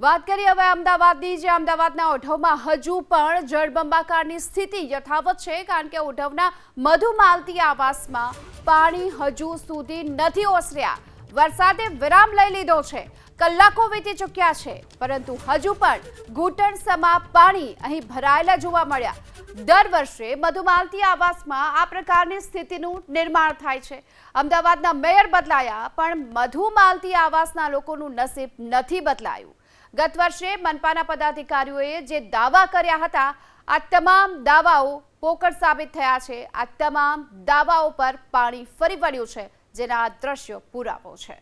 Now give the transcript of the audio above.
વાત કરીએ હવે અમદાવાદની જે અમદાવાદના ઓઢવમાં હજુ પણ જળબંબાકારની સ્થિતિ યથાવત છે કારણ કે ઓઢવના મધુમાલતી આવાસમાં પાણી હજુ સુધી નથી ઓસર્યા। વરસાદે વિરામ લઈ લીધો છે, કલાકો વીતી ચૂક્યા છે, પરંતુ હજુ પણ ઘૂંટણસમા પાણી અહીં ભરાયેલા જોવા મળ્યા। દર વર્ષે મધુમાલતી આવાસમાં આ પ્રકારની સ્થિતિનું નિર્માણ થાય છે। અમદાવાદના મેયર બદલાયા પણ મધુમાલતી આવાસના લોકોનું નસીબ નથી બદલાયું। ગત વર્ષે મનપાના પદાધિકારીઓએ જે દાવા કર્યા હતા, આ તમામ દાવાઓ પોકળ સાબિત થયા છે। આ તમામ દાવાઓ પર પાણી ફરી વળ્યું છે, જેના દ્રશ્યો પુરાવો છે।